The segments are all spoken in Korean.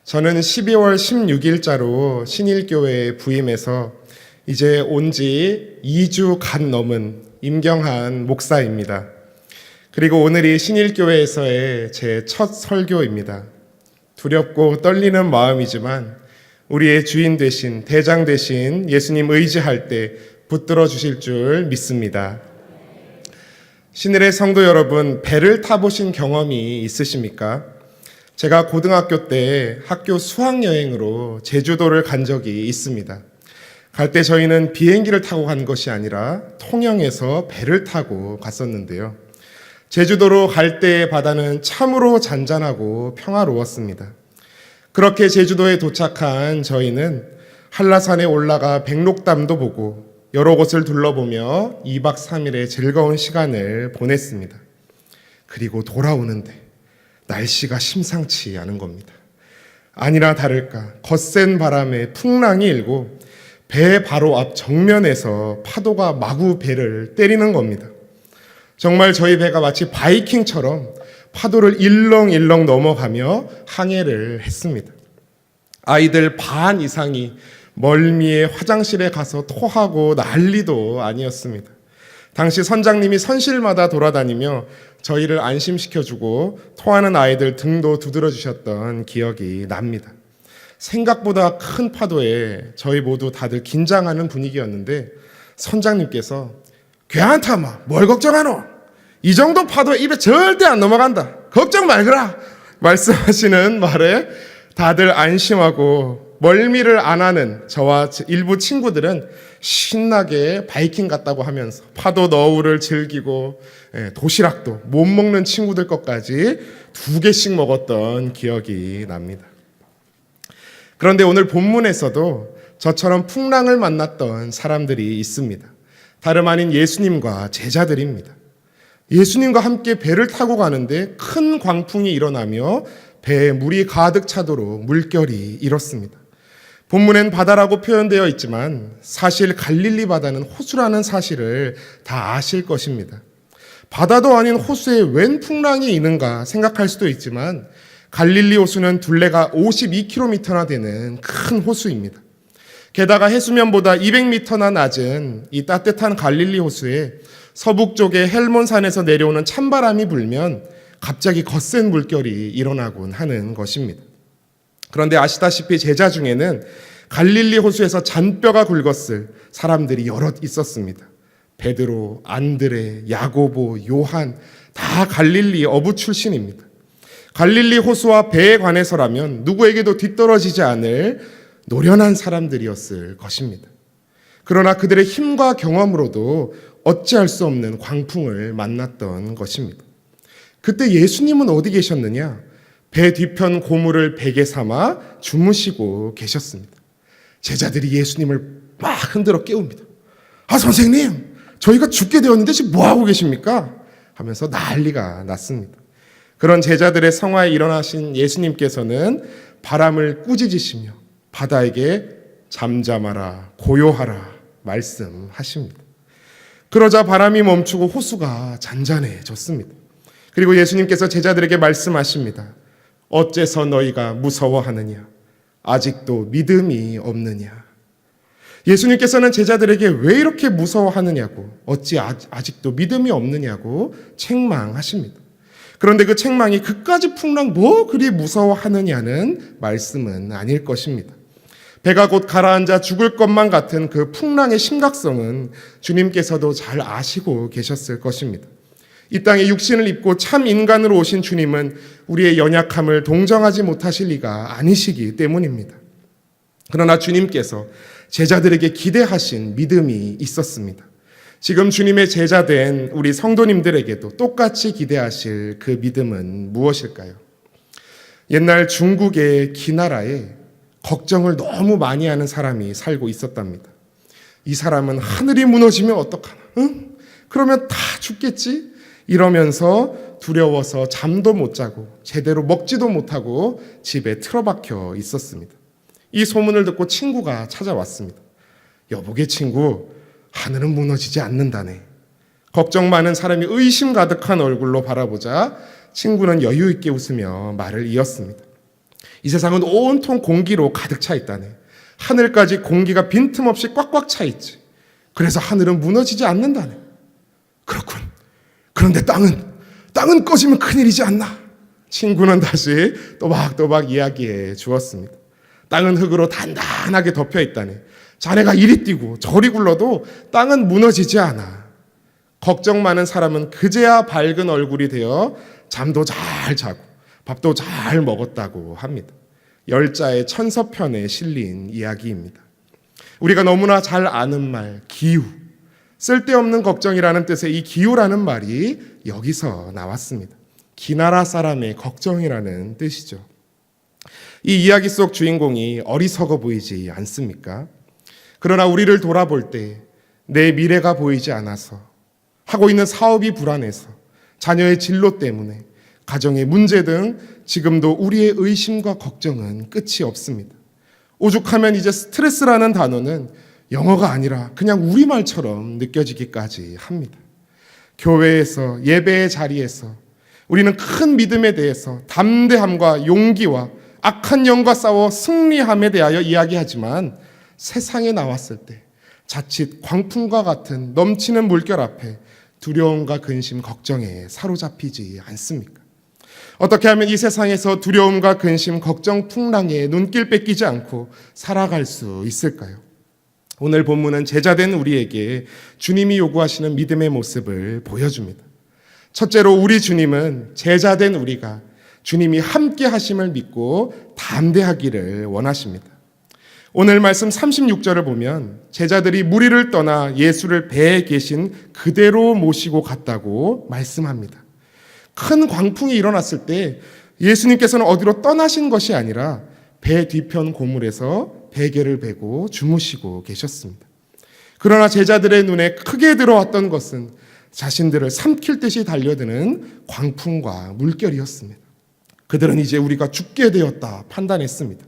저는 12월 16일자로 신일교회에 부임해서 이제 온 지 2주 간 넘은 임경한 목사입니다. 그리고 오늘이 신일교회에서의 제 첫 설교입니다. 두렵고 떨리는 마음이지만 우리의 주인 되신, 대장 되신 예수님 의지할 때 붙들어 주실 줄 믿습니다. 신일의 성도 여러분, 배를 타보신 경험이 있으십니까? 제가 고등학교 때 학교 수학여행으로 제주도를 간 적이 있습니다. 갈 때 저희는 비행기를 타고 간 것이 아니라 통영에서 배를 타고 갔었는데요. 제주도로 갈 때의 바다는 참으로 잔잔하고 평화로웠습니다. 그렇게 제주도에 도착한 저희는 한라산에 올라가 백록담도 보고 여러 곳을 둘러보며 2박 3일의 즐거운 시간을 보냈습니다. 그리고 돌아오는데 날씨가 심상치 않은 겁니다. 아니나 다를까 거센 바람에 풍랑이 일고 배 바로 앞 정면에서 파도가 마구 배를 때리는 겁니다. 정말 저희 배가 마치 바이킹처럼 파도를 일렁일렁 넘어가며 항해를 했습니다. 아이들 반 이상이 멀미에 화장실에 가서 토하고 난리도 아니었습니다. 당시 선장님이 선실마다 돌아다니며 저희를 안심시켜주고 토하는 아이들 등도 두드려주셨던 기억이 납니다. 생각보다 큰 파도에 저희 모두 다들 긴장하는 분위기였는데 선장님께서 괜찮다 뭘 걱정하노? 이 정도 파도에 입에 절대 안 넘어간다. 걱정 말거라. 말씀하시는 말에 다들 안심하고 멀미를 안 하는 저와 일부 친구들은 신나게 바이킹 갔다고 하면서 파도 너울을 즐기고 도시락도 못 먹는 친구들 것까지 2개씩 먹었던 기억이 납니다. 그런데 오늘 본문에서도 저처럼 풍랑을 만났던 사람들이 있습니다. 다름 아닌 예수님과 제자들입니다. 예수님과 함께 배를 타고 가는데 큰 광풍이 일어나며 배에 물이 가득 차도록 물결이 일었습니다. 본문엔 바다라고 표현되어 있지만 사실 갈릴리 바다는 호수라는 사실을 다 아실 것입니다. 바다도 아닌 호수에 웬 풍랑이 있는가 생각할 수도 있지만 갈릴리 호수는 둘레가 52km나 되는 큰 호수입니다. 게다가 해수면보다 200m나 낮은 이 따뜻한 갈릴리 호수에 서북쪽의 헬몬산에서 내려오는 찬바람이 불면 갑자기 거센 물결이 일어나곤 하는 것입니다. 그런데 아시다시피 제자 중에는 갈릴리 호수에서 잔뼈가 굵었을 사람들이 여럿 있었습니다. 베드로, 안드레, 야고보, 요한 다 갈릴리 어부 출신입니다. 갈릴리 호수와 배에 관해서라면 누구에게도 뒤떨어지지 않을 노련한 사람들이었을 것입니다. 그러나 그들의 힘과 경험으로도 어찌할 수 없는 광풍을 만났던 것입니다. 그때 예수님은 어디 계셨느냐? 배 뒤편 고무를 베개 삼아 주무시고 계셨습니다. 제자들이 예수님을 막 흔들어 깨웁니다. 아, 선생님, 저희가 죽게 되었는데 지금 뭐하고 계십니까? 하면서 난리가 났습니다. 그런 제자들의 성화에 일어나신 예수님께서는 바람을 꾸짖으시며 바다에게 잠잠하라, 고요하라 말씀하십니다. 그러자 바람이 멈추고 호수가 잔잔해졌습니다. 그리고 예수님께서 제자들에게 말씀하십니다. 어째서 너희가 무서워하느냐? 아직도 믿음이 없느냐? 예수님께서는 제자들에게 왜 이렇게 무서워하느냐고, 어찌 아직도 믿음이 없느냐고 책망하십니다. 그런데 그 책망이 그까지 풍랑 뭐 그리 무서워하느냐는 말씀은 아닐 것입니다. 배가 곧 가라앉아 죽을 것만 같은 그 풍랑의 심각성은 주님께서도 잘 아시고 계셨을 것입니다. 이 땅에 육신을 입고 참 인간으로 오신 주님은 우리의 연약함을 동정하지 못하실 리가 아니시기 때문입니다. 그러나 주님께서 제자들에게 기대하신 믿음이 있었습니다. 지금 주님의 제자된 우리 성도님들에게도 똑같이 기대하실 그 믿음은 무엇일까요? 옛날 중국의 기나라에 걱정을 너무 많이 하는 사람이 살고 있었답니다. 이 사람은 하늘이 무너지면 어떡하나? 응? 그러면 다 죽겠지? 이러면서 두려워서 잠도 못 자고 제대로 먹지도 못하고 집에 틀어박혀 있었습니다. 이 소문을 듣고 친구가 찾아왔습니다. 여보게 친구, 하늘은 무너지지 않는다네. 걱정 많은 사람이 의심 가득한 얼굴로 바라보자 친구는 여유 있게 웃으며 말을 이었습니다. 이 세상은 온통 공기로 가득 차 있다네. 하늘까지 공기가 빈틈없이 꽉꽉 차 있지. 그래서 하늘은 무너지지 않는다네. 그렇군. 그런데 땅은 꺼지면 큰일이지 않나? 친구는 다시 또박또박 이야기해 주었습니다. 땅은 흙으로 단단하게 덮여 있다네. 자네가 이리 뛰고 저리 굴러도 땅은 무너지지 않아. 걱정 많은 사람은 그제야 밝은 얼굴이 되어 잠도 잘 자고 밥도 잘 먹었다고 합니다. 열자의 천서편에 실린 이야기입니다. 우리가 너무나 잘 아는 말, 기우. 쓸데없는 걱정이라는 뜻의 이 기우라는 말이 여기서 나왔습니다. 기나라 사람의 걱정이라는 뜻이죠. 이 이야기 속 주인공이 어리석어 보이지 않습니까? 그러나 우리를 돌아볼 때 내 미래가 보이지 않아서, 하고 있는 사업이 불안해서, 자녀의 진로 때문에, 가정의 문제 등 지금도 우리의 의심과 걱정은 끝이 없습니다. 오죽하면 이제 스트레스라는 단어는 영어가 아니라 그냥 우리말처럼 느껴지기까지 합니다. 교회에서, 예배의 자리에서 우리는 큰 믿음에 대해서 담대함과 용기와 악한 영과 싸워 승리함에 대하여 이야기하지만 세상에 나왔을 때 자칫 광풍과 같은 넘치는 물결 앞에 두려움과 근심, 걱정에 사로잡히지 않습니까? 어떻게 하면 이 세상에서 두려움과 근심, 걱정 풍랑에 눈길 뺏기지 않고 살아갈 수 있을까요? 오늘 본문은 제자된 우리에게 주님이 요구하시는 믿음의 모습을 보여줍니다. 첫째로 우리 주님은 제자된 우리가 주님이 함께 하심을 믿고 담대하기를 원하십니다. 오늘 말씀 36절을 보면 제자들이 무리를 떠나 예수를 배에 계신 그대로 모시고 갔다고 말씀합니다. 큰 광풍이 일어났을 때 예수님께서는 어디로 떠나신 것이 아니라 배 뒤편 고물에서 베개를 베고 주무시고 계셨습니다. 그러나 제자들의 눈에 크게 들어왔던 것은 자신들을 삼킬 듯이 달려드는 광풍과 물결이었습니다. 그들은 이제 우리가 죽게 되었다 판단했습니다.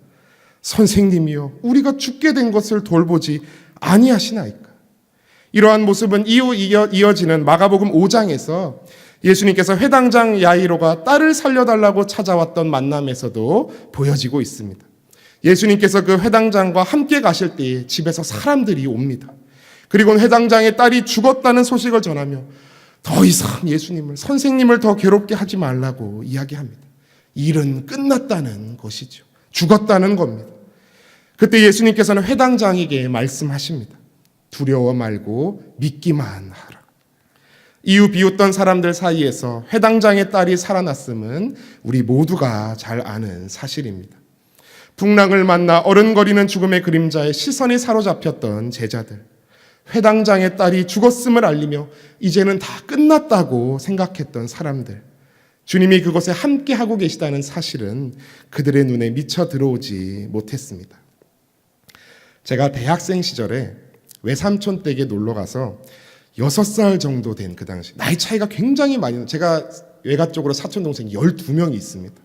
선생님이여, 우리가 죽게 된 것을 돌보지 아니하시나이까? 이러한 모습은 이후 이어지는 마가복음 5장에서 예수님께서 회당장 야이로가 딸을 살려달라고 찾아왔던 만남에서도 보여지고 있습니다. 예수님께서 그 회당장과 함께 가실 때에 집에서 사람들이 옵니다. 그리고 회당장의 딸이 죽었다는 소식을 전하며 더 이상 예수님을, 선생님을 더 괴롭게 하지 말라고 이야기합니다. 일은 끝났다는 것이죠. 죽었다는 겁니다. 그때 예수님께서는 회당장에게 말씀하십니다. 두려워 말고 믿기만 하라. 이유 비웃던 사람들 사이에서 회당장의 딸이 살아났음은 우리 모두가 잘 아는 사실입니다. 풍랑을 만나 어른거리는 죽음의 그림자에 시선이 사로잡혔던 제자들, 회당장의 딸이 죽었음을 알리며 이제는 다 끝났다고 생각했던 사람들, 주님이 그곳에 함께하고 계시다는 사실은 그들의 눈에 미쳐 들어오지 못했습니다. 제가 대학생 시절에 외삼촌 댁에 놀러가서 6살 정도 된 그 당시, 나이 차이가 굉장히 많이, 제가 외가 쪽으로 사촌동생이 12명이 있습니다.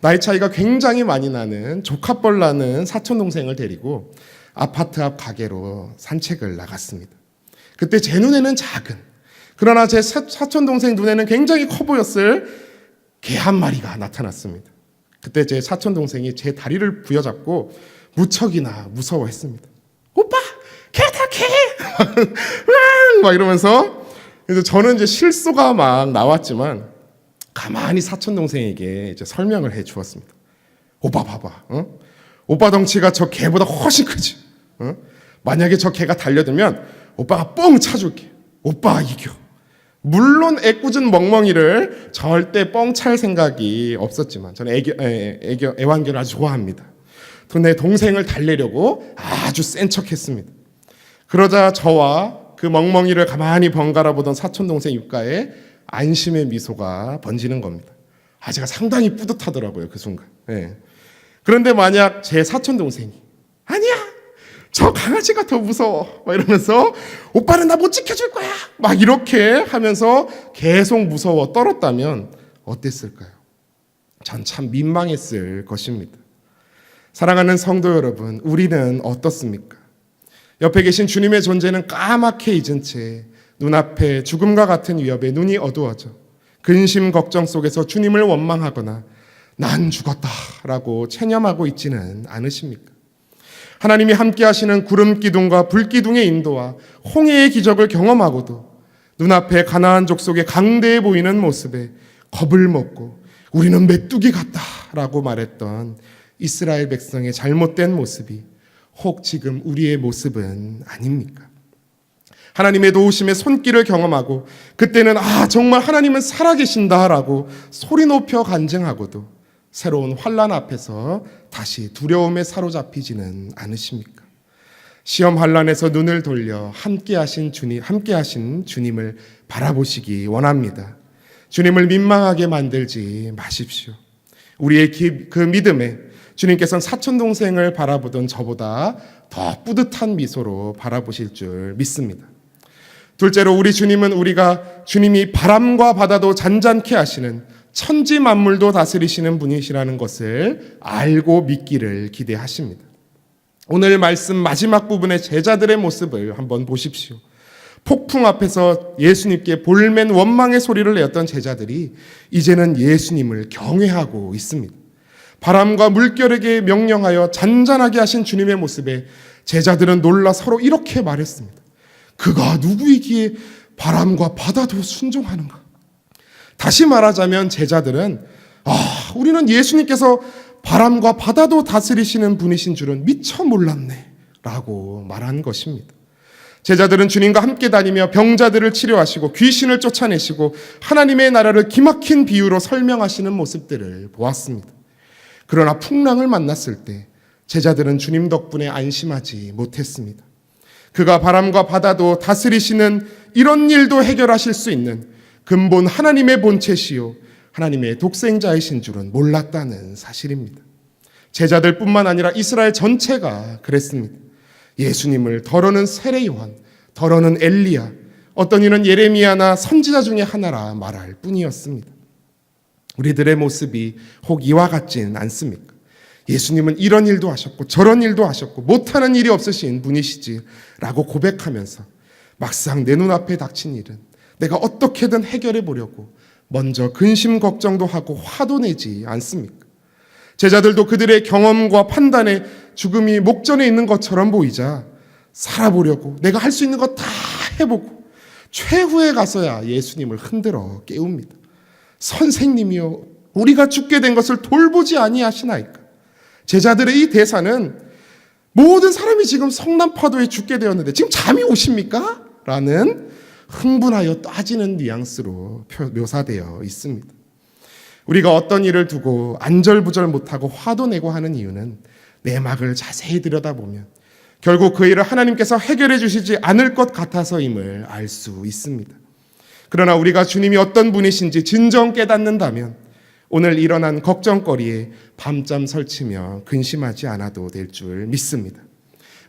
나이 차이가 굉장히 많이 나는 조카뻘 나는 사촌동생을 데리고 아파트 앞 가게로 산책을 나갔습니다. 그때 제 눈에는 작은, 그러나 제 사촌동생 눈에는 굉장히 커 보였을 개 한 마리가 나타났습니다. 그때 제 사촌동생이 제 다리를 부여잡고 무척이나 무서워했습니다. 오빠, 개다 개! 막 이러면서, 그래서 저는 이제 실수가 막 나왔지만 가만히 사촌동생에게 이제 설명을 해 주었습니다. 오빠 봐봐, 오빠 덩치가 저 개보다 훨씬 크지? 만약에 저 개가 달려들면 오빠가 뻥 차줄게. 오빠가 이겨. 물론 애꿎은 멍멍이를 절대 뻥 찰 생각이 없었지만 저는 애완견을 아주 좋아합니다. 또 내 동생을 달래려고 아주 센 척했습니다. 그러자 저와 그 멍멍이를 가만히 번갈아 보던 사촌동생 입가에 안심의 미소가 번지는 겁니다. 제가 상당히 뿌듯하더라고요, 그 순간. 네. 그런데 만약 제 사촌동생이 아니야, 저 강아지가 더 무서워 막 이러면서 오빠는 나 못 지켜줄 거야 막 이렇게 하면서 계속 무서워 떨었다면 어땠을까요? 전 참 민망했을 것입니다. 사랑하는 성도 여러분, 우리는 어떻습니까? 옆에 계신 주님의 존재는 까맣게 잊은 채 눈앞에 죽음과 같은 위협에 눈이 어두워져 근심 걱정 속에서 주님을 원망하거나 난 죽었다라고 체념하고 있지는 않으십니까? 하나님이 함께 하시는 구름 기둥과 불 기둥의 인도와 홍해의 기적을 경험하고도 눈앞에 가나안 족속의 강대해 보이는 모습에 겁을 먹고 우리는 메뚜기 같다라고 말했던 이스라엘 백성의 잘못된 모습이 혹 지금 우리의 모습은 아닙니까? 하나님의 도우심의 손길을 경험하고 그때는 정말 하나님은 살아계신다라고 소리 높여 간증하고도 새로운 환난 앞에서 다시 두려움에 사로잡히지는 않으십니까? 시험 환난에서 눈을 돌려 함께하신 주님을 바라보시기 원합니다. 주님을 민망하게 만들지 마십시오. 우리의 그 믿음에 주님께서는 사촌동생을 바라보던 저보다 더 뿌듯한 미소로 바라보실 줄 믿습니다. 둘째로 우리 주님은 우리가 주님이 바람과 바다도 잔잔케 하시는 천지 만물도 다스리시는 분이시라는 것을 알고 믿기를 기대하십니다. 오늘 말씀 마지막 부분의 제자들의 모습을 한번 보십시오. 폭풍 앞에서 예수님께 볼멘 원망의 소리를 내었던 제자들이 이제는 예수님을 경외하고 있습니다. 바람과 물결에게 명령하여 잔잔하게 하신 주님의 모습에 제자들은 놀라 서로 이렇게 말했습니다. 그가 누구이기에 바람과 바다도 순종하는가? 다시 말하자면 제자들은 우리는 예수님께서 바람과 바다도 다스리시는 분이신 줄은 미처 몰랐네 라고 말한 것입니다. 제자들은 주님과 함께 다니며 병자들을 치료하시고 귀신을 쫓아내시고 하나님의 나라를 기막힌 비유로 설명하시는 모습들을 보았습니다. 그러나 풍랑을 만났을 때 제자들은 주님 덕분에 안심하지 못했습니다. 그가 바람과 바다도 다스리시는 이런 일도 해결하실 수 있는 근본 하나님의 본체시요 하나님의 독생자이신 줄은 몰랐다는 사실입니다. 제자들뿐만 아니라 이스라엘 전체가 그랬습니다. 예수님을 더러는 세례 요한, 더러는 엘리야, 어떤 이는 예레미야나 선지자 중에 하나라 말할 뿐이었습니다. 우리들의 모습이 혹 이와 같지는 않습니까? 예수님은 이런 일도 하셨고 저런 일도 하셨고 못하는 일이 없으신 분이시지 라고 고백하면서 막상 내 눈앞에 닥친 일은 내가 어떻게든 해결해 보려고 먼저 근심 걱정도 하고 화도 내지 않습니까? 제자들도 그들의 경험과 판단에 죽음이 목전에 있는 것처럼 보이자 살아보려고 내가 할 수 있는 거 다 해보고 최후에 가서야 예수님을 흔들어 깨웁니다. 선생님이여 우리가 죽게 된 것을 돌보지 아니하시나이까? 제자들의 이 대사는 모든 사람이 지금 성난파도에 죽게 되었는데 지금 잠이 오십니까? 라는 흥분하여 따지는 뉘앙스로 묘사되어 있습니다. 우리가 어떤 일을 두고 안절부절 못하고 화도 내고 하는 이유는 내막을 자세히 들여다보면 결국 그 일을 하나님께서 해결해 주시지 않을 것 같아서임을 알 수 있습니다. 그러나 우리가 주님이 어떤 분이신지 진정 깨닫는다면 오늘 일어난 걱정거리에 밤잠 설치며 근심하지 않아도 될 줄 믿습니다.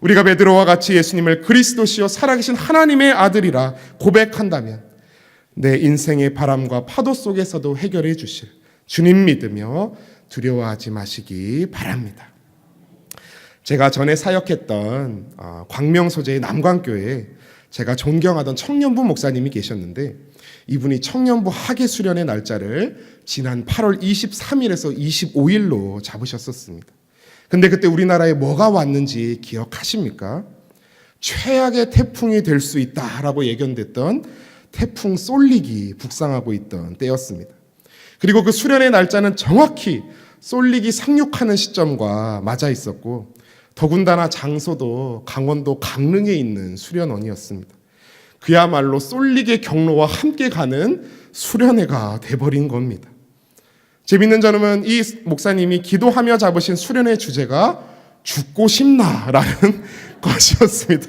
우리가 베드로와 같이 예수님을 그리스도시요 살아계신 하나님의 아들이라 고백한다면 내 인생의 바람과 파도 속에서도 해결해 주실 주님 믿으며 두려워하지 마시기 바랍니다. 제가 전에 사역했던 광명 소재의 남광교회에 제가 존경하던 청년부 목사님이 계셨는데 이분이 청년부 학예 수련의 날짜를 지난 8월 23일에서 25일로 잡으셨었습니다. 근데 그때 우리나라에 뭐가 왔는지 기억하십니까? 최악의 태풍이 될 수 있다라고 예견됐던 태풍 쏠릭이 북상하고 있던 때였습니다. 그리고 그 수련의 날짜는 정확히 쏠릭이 상륙하는 시점과 맞아 있었고 더군다나 장소도 강원도 강릉에 있는 수련원이었습니다. 그야말로 쏠릭의 경로와 함께 가는 수련회가 돼버린 겁니다. 재밌는 점은 이 목사님이 기도하며 잡으신 수련회 주제가 죽고 싶나라는 것이었습니다.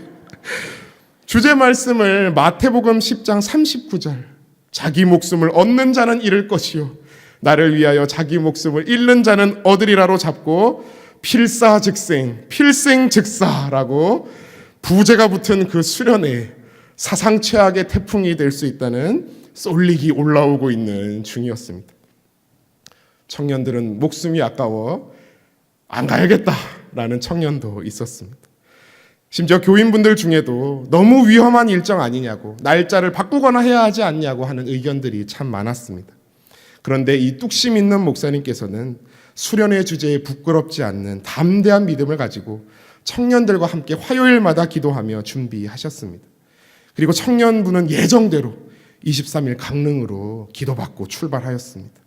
주제 말씀을 마태복음 10장 39절 자기 목숨을 얻는 자는 잃을 것이요 나를 위하여 자기 목숨을 잃는 자는 얻으리라로 잡고 필사즉생, 필생즉사라고 부제가 붙은 그 수련회 사상 최악의 태풍이 될 수 있다는 쏠릭이 올라오고 있는 중이었습니다. 청년들은 목숨이 아까워 안 가야겠다라는 청년도 있었습니다. 심지어 교인분들 중에도 너무 위험한 일정 아니냐고 날짜를 바꾸거나 해야 하지 않냐고 하는 의견들이 참 많았습니다. 그런데 이 뚝심 있는 목사님께서는 수련의 주제에 부끄럽지 않는 담대한 믿음을 가지고 청년들과 함께 화요일마다 기도하며 준비하셨습니다. 그리고 청년부는 예정대로 23일 강릉으로 기도받고 출발하였습니다.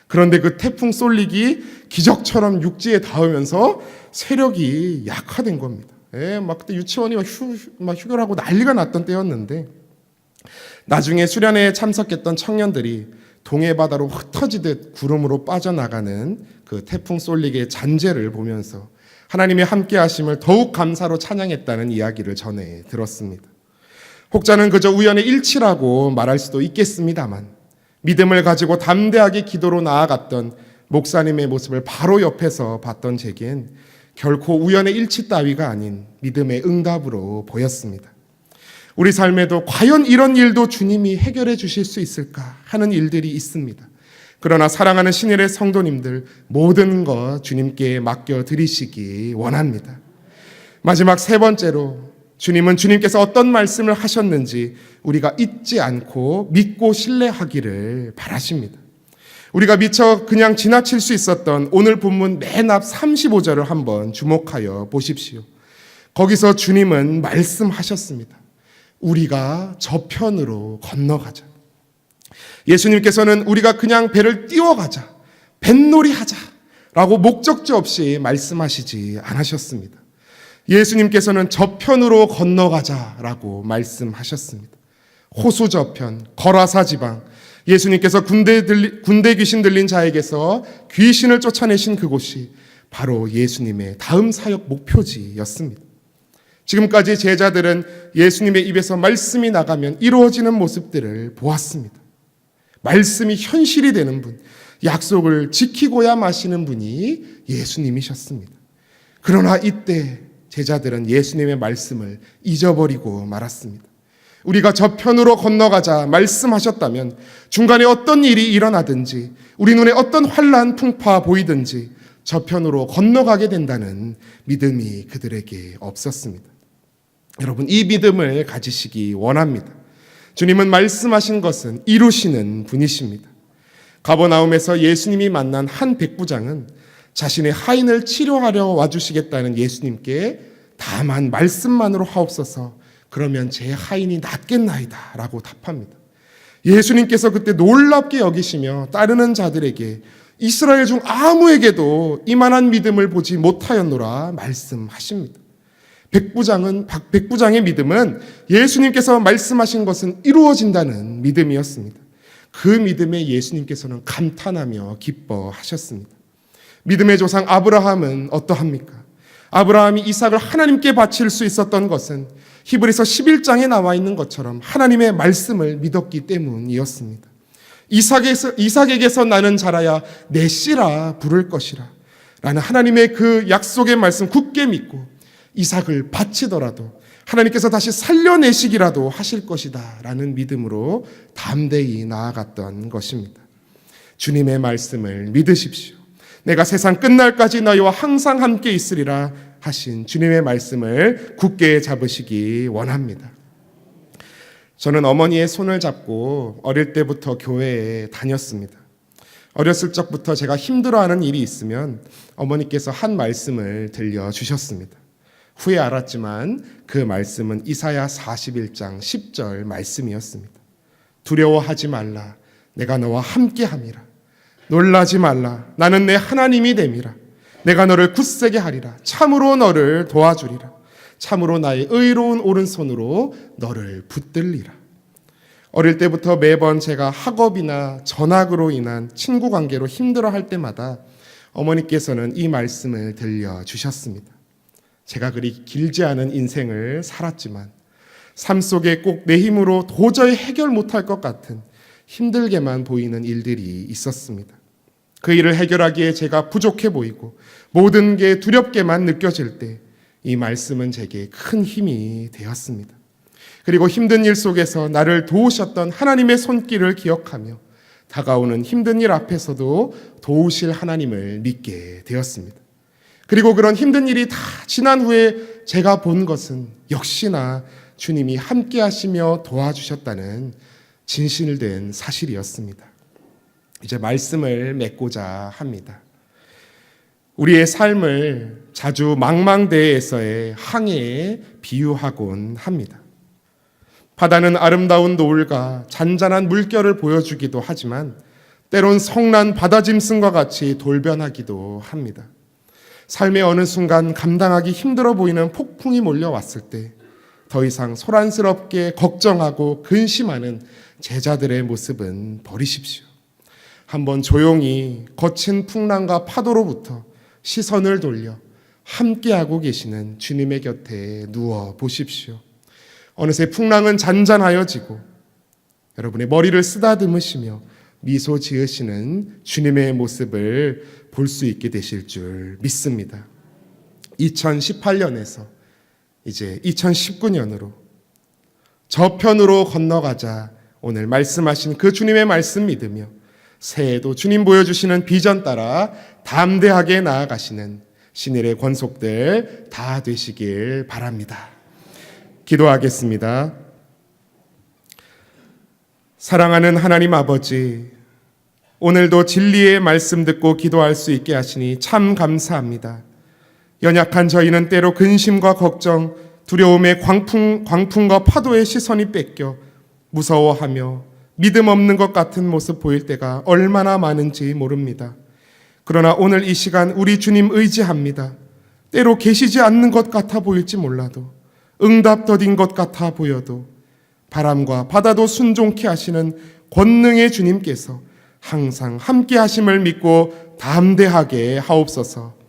그런데 그 태풍 쏠릭이 기적처럼 육지에 닿으면서 세력이 약화된 겁니다. 막 그때 유치원이 막 휴교하고 난리가 났던 때였는데, 나중에 수련회에 참석했던 청년들이 동해바다로 흩어지듯 구름으로 빠져나가는 그 태풍 쏠릭의 잔재를 보면서 하나님의 함께하심을 더욱 감사로 찬양했다는 이야기를 전해 들었습니다. 혹자는 그저 우연의 일치라고 말할 수도 있겠습니다만, 믿음을 가지고 담대하게 기도로 나아갔던 목사님의 모습을 바로 옆에서 봤던 제겐 결코 우연의 일치 따위가 아닌 믿음의 응답으로 보였습니다. 우리 삶에도 과연 이런 일도 주님이 해결해 주실 수 있을까 하는 일들이 있습니다. 그러나 사랑하는 신일의 성도님들, 모든 것 주님께 맡겨드리시기 원합니다. 마지막 세 번째로, 주님은 주님께서 어떤 말씀을 하셨는지 우리가 잊지 않고 믿고 신뢰하기를 바라십니다. 우리가 미처 그냥 지나칠 수 있었던 오늘 본문 맨 앞 35절을 한번 주목하여 보십시오. 거기서 주님은 말씀하셨습니다. 우리가 저편으로 건너가자. 예수님께서는 우리가 그냥 배를 띄워가자, 뱃놀이 하자 라고 목적지 없이 말씀하시지 않으셨습니다. 예수님께서는 저편으로 건너가자라고 말씀하셨습니다. 호수 저편, 거라사 지방, 예수님께서 군대 귀신 들린 자에게서 귀신을 쫓아내신 그곳이 바로 예수님의 다음 사역 목표지였습니다. 지금까지 제자들은 예수님의 입에서 말씀이 나가면 이루어지는 모습들을 보았습니다. 말씀이 현실이 되는 분, 약속을 지키고야 마시는 분이 예수님이셨습니다. 그러나 이때 제자들은 예수님의 말씀을 잊어버리고 말았습니다. 우리가 저편으로 건너가자 말씀하셨다면 중간에 어떤 일이 일어나든지, 우리 눈에 어떤 환난 풍파 보이든지 저편으로 건너가게 된다는 믿음이 그들에게 없었습니다. 여러분, 이 믿음을 가지시기 원합니다. 주님은 말씀하신 것은 이루시는 분이십니다. 가버나움에서 예수님이 만난 한 백부장은 자신의 하인을 치료하려 와주시겠다는 예수님께 다만 말씀만으로 하옵소서, 그러면 제 하인이 낫겠나이다 라고 답합니다. 예수님께서 그때 놀랍게 여기시며 따르는 자들에게 이스라엘 중 아무에게도 이만한 믿음을 보지 못하였노라 말씀하십니다. 백부장의 믿음은 예수님께서 말씀하신 것은 이루어진다는 믿음이었습니다. 그 믿음에 예수님께서는 감탄하며 기뻐하셨습니다. 믿음의 조상 아브라함은 어떠합니까? 아브라함이 이삭을 하나님께 바칠 수 있었던 것은 히브리서 11장에 나와 있는 것처럼 하나님의 말씀을 믿었기 때문이었습니다. 이삭에게서 나는 자라야 내 씨라 부를 것이라 라는 하나님의 그 약속의 말씀 굳게 믿고 이삭을 바치더라도 하나님께서 다시 살려내시기라도 하실 것이다 라는 믿음으로 담대히 나아갔던 것입니다. 주님의 말씀을 믿으십시오. 내가 세상 끝날까지 너희와 항상 함께 있으리라 하신 주님의 말씀을 굳게 잡으시기 원합니다. 저는 어머니의 손을 잡고 어릴 때부터 교회에 다녔습니다. 어렸을 적부터 제가 힘들어하는 일이 있으면 어머니께서 한 말씀을 들려주셨습니다. 후에 알았지만 그 말씀은 이사야 41장 10절 말씀이었습니다. 두려워하지 말라, 내가 너와 함께함이라. 놀라지 말라, 나는 내 하나님이 됨이라. 내가 너를 굳세게 하리라. 참으로 너를 도와주리라. 참으로 나의 의로운 오른손으로 너를 붙들리라. 어릴 때부터 매번 제가 학업이나 전학으로 인한 친구 관계로 힘들어할 때마다 어머니께서는 이 말씀을 들려주셨습니다. 제가 그리 길지 않은 인생을 살았지만 삶 속에 꼭 내 힘으로 도저히 해결 못할 것 같은 힘들게만 보이는 일들이 있었습니다. 그 일을 해결하기에 제가 부족해 보이고 모든 게 두렵게만 느껴질 때 이 말씀은 제게 큰 힘이 되었습니다. 그리고 힘든 일 속에서 나를 도우셨던 하나님의 손길을 기억하며 다가오는 힘든 일 앞에서도 도우실 하나님을 믿게 되었습니다. 그리고 그런 힘든 일이 다 지난 후에 제가 본 것은 역시나 주님이 함께 하시며 도와주셨다는 진실된 사실이었습니다. 이제 말씀을 맺고자 합니다. 우리의 삶을 자주 망망대해에서의 항해에 비유하곤 합니다. 바다는 아름다운 노을과 잔잔한 물결을 보여주기도 하지만 때론 성난 바다짐승과 같이 돌변하기도 합니다. 삶의 어느 순간 감당하기 힘들어 보이는 폭풍이 몰려왔을 때 더 이상 소란스럽게 걱정하고 근심하는 제자들의 모습은 버리십시오. 한번 조용히 거친 풍랑과 파도로부터 시선을 돌려 함께하고 계시는 주님의 곁에 누워 보십시오. 어느새 풍랑은 잔잔하여지고 여러분의 머리를 쓰다듬으시며 미소 지으시는 주님의 모습을 볼 수 있게 되실 줄 믿습니다. 2018년에서 이제 2019년으로 저편으로 건너가자 오늘 말씀하신 그 주님의 말씀 믿으며 새해에도 주님 보여주시는 비전 따라 담대하게 나아가시는 신일의 권속들 다 되시길 바랍니다. 기도하겠습니다. 사랑하는 하나님 아버지, 오늘도 진리의 말씀 듣고 기도할 수 있게 하시니 참 감사합니다. 연약한 저희는 때로 근심과 걱정, 두려움의 광풍과 파도의 시선이 뺏겨 무서워하며 믿음 없는 것 같은 모습 보일 때가 얼마나 많은지 모릅니다. 그러나 오늘 이 시간 우리 주님 의지합니다. 때로 계시지 않는 것 같아 보일지 몰라도, 응답 더딘 것 같아 보여도 바람과 바다도 순종케 하시는 권능의 주님께서 항상 함께 하심을 믿고 담대하게 하옵소서.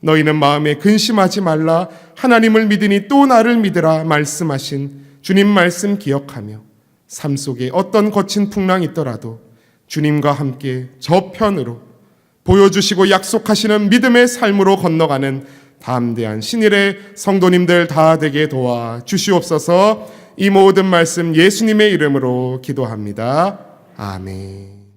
너희는 마음에 근심하지 말라, 하나님을 믿으니 또 나를 믿으라 말씀하신 주님 말씀 기억하며 삶 속에 어떤 거친 풍랑이 있더라도 주님과 함께 저편으로 보여주시고 약속하시는 믿음의 삶으로 건너가는 담대한 신일의 성도님들 다 되게 도와 주시옵소서. 이 모든 말씀 예수님의 이름으로 기도합니다. 아멘.